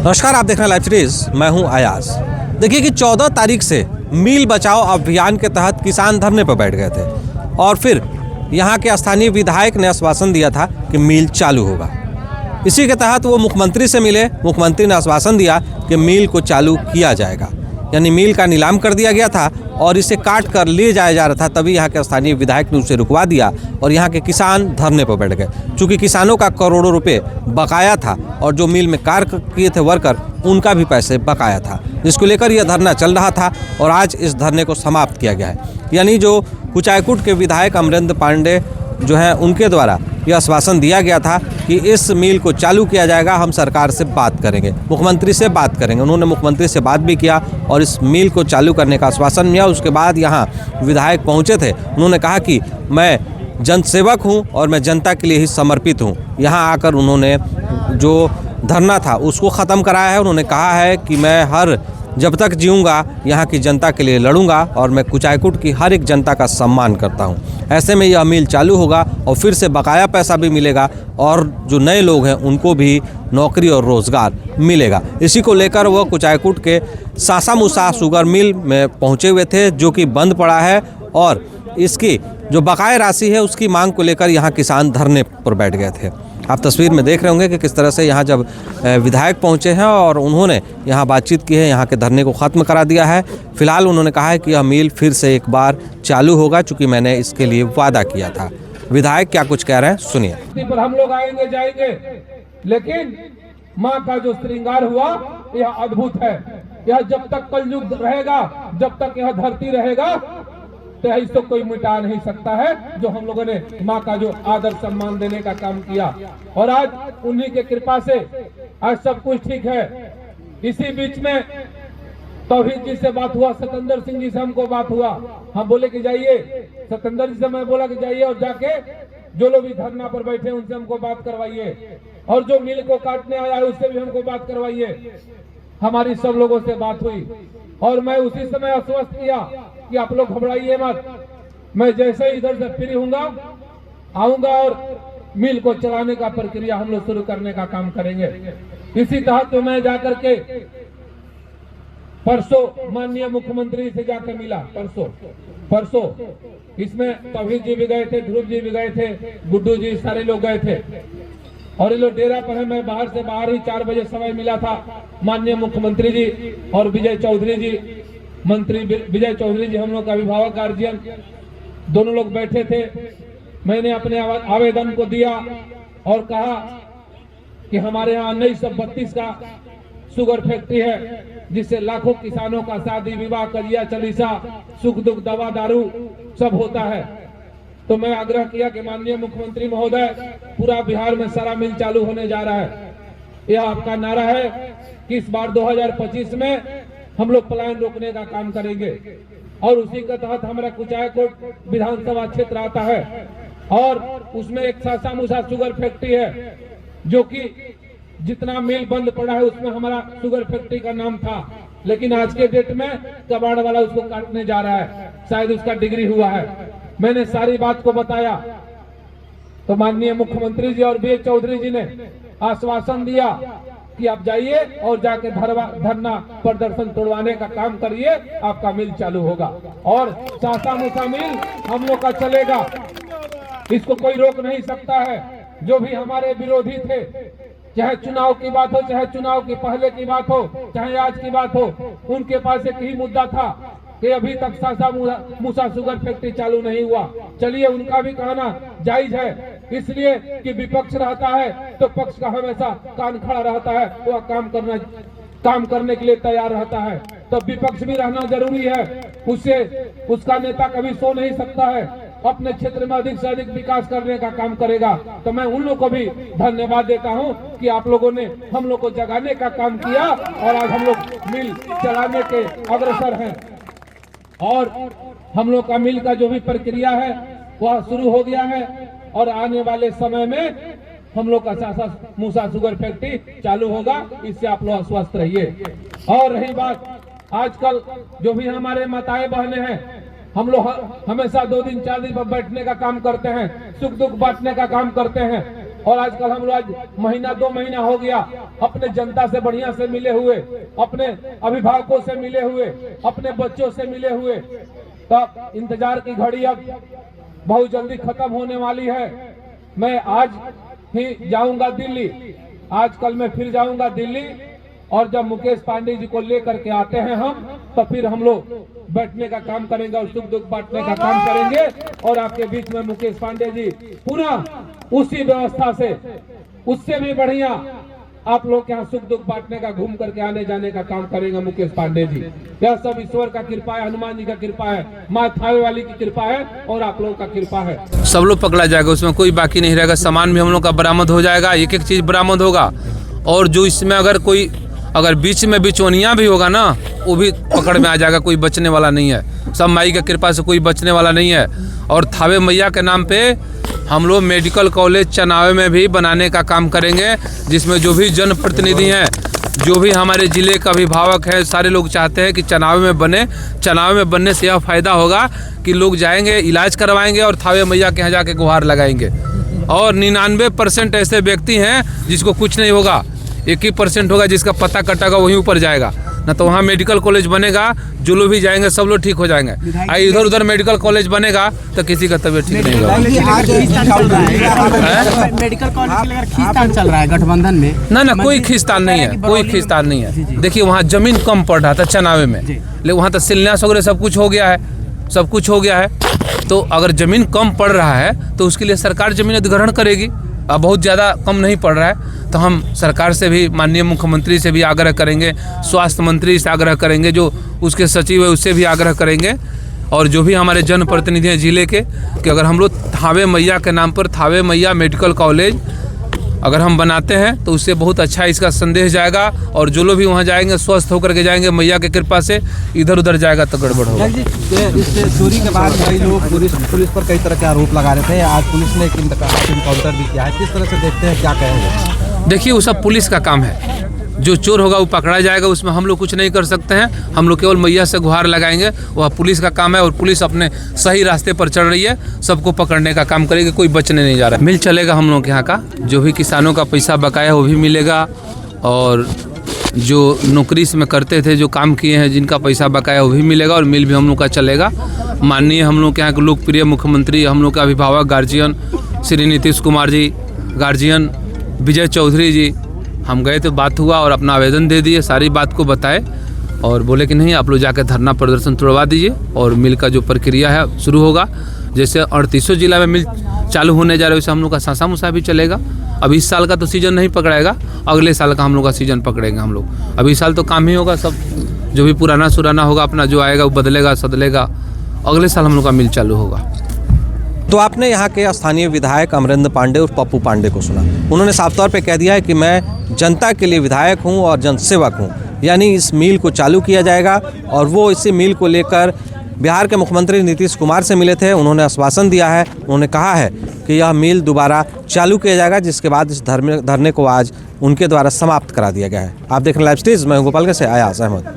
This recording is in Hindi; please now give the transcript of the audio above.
नमस्कार, आप देख रहे हैं लाइव सीरीज। मैं हूं अयाज। देखिए कि 14 तारीख से मील बचाओ अभियान के तहत किसान धरने पर बैठ गए थे और फिर यहां के स्थानीय विधायक ने आश्वासन दिया था कि मील चालू होगा। इसी के तहत वो मुख्यमंत्री से मिले। मुख्यमंत्री ने आश्वासन दिया कि मील को चालू किया जाएगा, यानी मील का नीलाम कर दिया गया था और इसे काट कर ले जाया जा रहा था। तभी यहाँ के स्थानीय विधायक ने उसे रुकवा दिया और यहाँ के किसान धरने पर बैठ गए। चूँकि किसानों का करोड़ों रुपए बकाया था और जो मिल में कार्य किए थे वर्कर, उनका भी पैसे बकाया था, जिसको लेकर यह धरना चल रहा था और आज इस धरने को समाप्त किया गया है। यानी जो कुचायकोट के विधायक अमरेंद्र पांडे जो हैं, उनके द्वारा यह आश्वासन दिया गया था कि इस मिल को चालू किया जाएगा, हम सरकार से बात करेंगे, मुख्यमंत्री से बात करेंगे। उन्होंने मुख्यमंत्री से बात भी किया और इस मिल को चालू करने का आश्वासन दिया। उसके बाद यहाँ विधायक पहुँचे थे। उन्होंने कहा कि मैं जनसेवक हूँ और मैं जनता के लिए ही समर्पित हूँ। यहाँ आकर उन्होंने जो धरना था उसको ख़त्म कराया है। उन्होंने कहा है कि मैं जब तक जीऊँगा यहाँ की जनता के लिए लड़ूंगा और मैं कुचायकोट की हर एक जनता का सम्मान करता हूँ। ऐसे में यह मिल चालू होगा और फिर से बकाया पैसा भी मिलेगा और जो नए लोग हैं उनको भी नौकरी और रोज़गार मिलेगा। इसी को लेकर वह कुचायकोट के सासा मूसा शुगर मिल में पहुँचे हुए थे, जो कि बंद पड़ा है और इसकी जो बकाया राशि है उसकी मांग को लेकर यहाँ किसान धरने पर बैठ गए थे। आप तस्वीर में देख रहे होंगे कि किस तरह से यहाँ जब विधायक पहुँचे हैं और उन्होंने यहाँ बातचीत की है, यहाँ के धरने को ख़त्म करा दिया है। फिलहाल उन्होंने कहा है कि यह मिल फिर से एक बार चालू होगा, चूँकि मैंने इसके लिए वादा किया था। विधायक क्या कुछ कह रहे हैं, सुनिए। पर हम लोग आएंगे जाएंगे, लेकिन माँ का जो श्रृंगार हुआ यह अद्भुत है। यह जब तक कलयुग रहेगा, जब तक यह धरती रहेगा, तो इसको कोई मिटा नहीं सकता है। जो हम लोगों ने माँ का जो आदर सम्मान देने का काम किया और आज उन्हीं के कृपा से आज सब कुछ ठीक है। इसी बीच में तौहीद जी से बात हुआ, सतेंद्र सिंह जी से हमको बात हुआ। हम बोले कि जाइए, सतेंद्र जी से मैं बोला कि जाइए और जाके जो लोग भी धरना पर बैठे उनसे हमको बात करवाइए और जो मिल को काटने आया है उससे भी हमको बात करवाइए। हमारी सब लोगों से बात हुई और मैं उसी समय आश्वस्त किया कि आप लोग घबराइए मत। मैं जैसे ही इधर से फ्री आऊंगा और मिल को चलाने का प्रक्रिया हम लोग शुरू करने का काम करेंगे। इसी तहत तो मैं जाकर के परसों माननीय मुख्यमंत्री से जाकर मिला। परसों इसमें तौहीद जी भी गए थे, ध्रुव जी भी गए थे, गुड्डू जी, सारे लोग गए थे और ये लोग डेरा पर है। मैं बाहर ही 4 बजे समय मिला था। माननीय मुख्यमंत्री जी और विजय चौधरी जी, मंत्री विजय चौधरी जी, हम लोग का अभिभावक गार्जियन, दोनों लोग बैठे थे। मैंने अपने आवेदन को दिया और कहा कि हमारे यहाँ 1932 का शुगर फैक्ट्री है, जिससे लाखों किसानों का शादी विवाह, कजिया चलीसा, सुख दुख, दवा दारू सब होता है। तो मैं आग्रह किया कि माननीय मुख्यमंत्री महोदय, पूरा बिहार में सारा मिल चालू होने जा रहा है। यह आपका नारा है कि इस बार 2025 में हम लोग पलायन रोकने का काम करेंगे और उसी के तहत हमारा कुचायकोट विधानसभा क्षेत्र आता है और उसमें एक सासा मूसा शुगर फैक्ट्री है, जो कि जितना मिल बंद पड़ा है उसमें हमारा शुगर फैक्ट्री का नाम था, लेकिन आज के डेट में कबाड़ वाला उसको काटने जा रहा है। शायद उसका डिग्री हुआ है। मैंने सारी बात को बताया तो माननीय मुख्यमंत्री जी और विजय चौधरी जी ने आश्वासन दिया कि आप जाइए और जाके धरना प्रदर्शन तोड़वाने का काम करिए, आपका मिल चालू होगा और सासा मूसा मिल हम लोग का चलेगा। इसको कोई रोक नहीं सकता है। जो भी हमारे विरोधी थे, चाहे चुनाव की बात हो, चाहे चुनाव की पहले की बात हो, चाहे आज की बात हो, उनके पास एक ही मुद्दा था कि अभी तक सासा मूसा शुगर फैक्ट्री चालू नहीं हुआ। चलिए, उनका भी कहना जायज है, इसलिए कि विपक्ष रहता है तो पक्ष का हमेशा कान खड़ा रहता है, वह काम करने के लिए तैयार रहता है। तो विपक्ष भी रहना जरूरी है। उसका नेता कभी सो नहीं सकता है, अपने क्षेत्र में अधिक से अधिक विकास करने का काम करेगा। तो मैं उन लोगों को भी धन्यवाद देता हूं कि आप लोगों ने हम लोग को जगाने का काम किया और आज हम लोग मिल चलाने के अग्रसर हैं और हम लोग का मिल का जो भी प्रक्रिया है वह शुरू हो गया है और आने वाले समय में हम लोग का सासा मूसा शुगर फैक्ट्री चालू होगा। इससे आप लोग स्वस्थ रहिए। और रही बात, आजकल जो भी हमारे माताएं बहनें हैं, हम लोग हमेशा 2 दिन 4 दिन पर बैठने का काम करते हैं, सुख दुख बांटने का काम करते हैं। और आजकल हम लोग आज महीना 2 महीना हो गया अपने जनता से बढ़िया से मिले हुए, अपने अभिभावकों से मिले हुए, अपने बच्चों से मिले हुए। तब इंतजार की घड़ी अब बहुत जल्दी खत्म होने वाली है। मैं आज ही जाऊंगा दिल्ली, आज कल मैं फिर जाऊंगा दिल्ली, और जब मुकेश पांडे जी को लेकर के आते हैं हम, तो फिर हम लोग बैठने का काम करेंगे और सुख दुख बांटने का काम करेंगे। और आपके बीच में मुकेश पांडे जी पूरा उसी व्यवस्था से, उससे भी बढ़िया आप लोग के यहाँ सुख दुख बांटने का, घूम करके आने जाने का काम करेंगे मुकेश पांडे जी। यह सब ईश्वर का कृपा है, हनुमान जी का कृपा है, माँ थावे वाली की कृपा है और आप लोगों का कृपा है। सब लोग पकड़ा जाएगा, उसमें कोई बाकी नहीं रहेगा। सामान भी हम लोग का बरामद हो जाएगा, एक एक चीज़ बरामद होगा। और जो इसमें अगर बीच में बिचौनिया भी होगा ना, वो भी पकड़ में आ जाएगा, कोई बचने वाला नहीं है। सब माई की कृपा से कोई बचने वाला नहीं है। और थावे मैया के नाम पे हम लोग मेडिकल कॉलेज चनावे में भी बनाने का काम करेंगे, जिसमें जो भी जनप्रतिनिधि हैं, जो भी हमारे ज़िले का अभिभावक है, सारे लोग चाहते हैं कि चनावे में बने। चनावे में बनने से यह फ़ायदा होगा कि लोग जाएंगे, इलाज करवाएंगे और थावे मैया के यहाँ जाके गुहार लगाएंगे। और 99% ऐसे व्यक्ति हैं जिसको कुछ नहीं होगा, 1% होगा जिसका पता कटेगा, वहीं ऊपर जाएगा ना। तो वहाँ मेडिकल कॉलेज बनेगा, जो लोग भी जाएंगे सब लोग ठीक हो जाएंगे। इधर उधर मेडिकल कॉलेज बनेगा तो किसी का तबीयत ठीक नहीं होगा। मेडिकल कॉलेज खींचतान चल रहा है गठबंधन में। ना कोई खींचतान नहीं है, कोई खींचतान नहीं है। देखिए वहाँ जमीन कम पड़ रहा था चनावे में, लेकिन वहाँ तो शिलान्यास वगैरह सब कुछ हो गया है, सब कुछ हो गया है। तो अगर जमीन कम पड़ रहा है तो उसके लिए सरकार जमीन अधिग्रहण करेगी। अब बहुत ज़्यादा कम नहीं पड़ रहा है तो हम सरकार से भी, माननीय मुख्यमंत्री से भी आग्रह करेंगे, स्वास्थ्य मंत्री से आग्रह करेंगे, जो उसके सचिव है उससे भी आग्रह करेंगे, और जो भी हमारे जनप्रतिनिधि हैं जिले के, कि अगर हम लोग थावे मैया के नाम पर थावे मैया मेडिकल कॉलेज अगर हम बनाते हैं तो उससे बहुत अच्छा इसका संदेश जाएगा। और जो लोग भी वहाँ जाएंगे स्वस्थ होकर के जाएंगे, मैया की कृपा से। इधर उधर जाएगा तो गड़बड़ होगा। इस चोरी के बाद कई लोग पुलिस पर कई तरह के आरोप लगा रहे थे। आज पुलिस ने इनकाउंटर भी किया है, किस तरह से देखते हैं, क्या कहेंगे? देखिए वो सब पुलिस का काम है, जो चोर होगा वो पकड़ा जाएगा, उसमें हम लोग कुछ नहीं कर सकते हैं। हम लोग केवल मैया से गुहार लगाएंगे, वह पुलिस का काम है। और पुलिस अपने सही रास्ते पर चल रही है, सबको पकड़ने का काम करेगी, कोई बचने नहीं जा रहा है। मिल चलेगा हम लोग के यहाँ का, जो भी किसानों का पैसा बकाया वो भी मिलेगा, और जो नौकरी में करते थे, जो काम किए हैं, जिनका पैसा बकाया वो भी मिलेगा, और मिल भी हम लोग का चलेगा। माननीय हम लोग के यहाँ के लोकप्रिय मुख्यमंत्री, हम लोग का अभिभावक गार्जियन श्री नीतीश कुमार जी, गार्जियन विजय चौधरी जी, हम गए तो बात हुआ और अपना आवेदन दे दिए, सारी बात को बताए, और बोले कि नहीं आप लोग जाकर धरना प्रदर्शन तोड़वा दीजिए और मिल का जो प्रक्रिया है शुरू होगा। जैसे 38 जिला में मिल चालू होने जा रहा है, वैसे हम लोग का सासा मुसा भी चलेगा। अब इस साल का तो सीजन नहीं पकड़ाएगा, अगले साल का हम लोग का सीजन पकड़ेंगे हम लोग। अब इस साल तो काम ही होगा, सब जो भी पुराना सुराना होगा अपना जो आएगा वो बदलेगा सदलेगा, अगले साल हम लोग का मिल चालू होगा। तो आपने यहाँ के स्थानीय विधायक अमरेंद्र पांडे और पप्पू पांडे को सुना। उन्होंने साफ तौर पे कह दिया है कि मैं जनता के लिए विधायक हूँ और जनसेवक हूँ, यानी इस मिल को चालू किया जाएगा। और वो इसी मिल को लेकर बिहार के मुख्यमंत्री नीतीश कुमार से मिले थे, उन्होंने आश्वासन दिया है, उन्होंने कहा है कि यह मिल दोबारा चालू किया जाएगा, जिसके बाद इस धरने को आज उनके द्वारा समाप्त करा दिया गया है। आप देख रहे हैं लाइव स्टेज, मैं गोपालगंज से अयाज अहमद।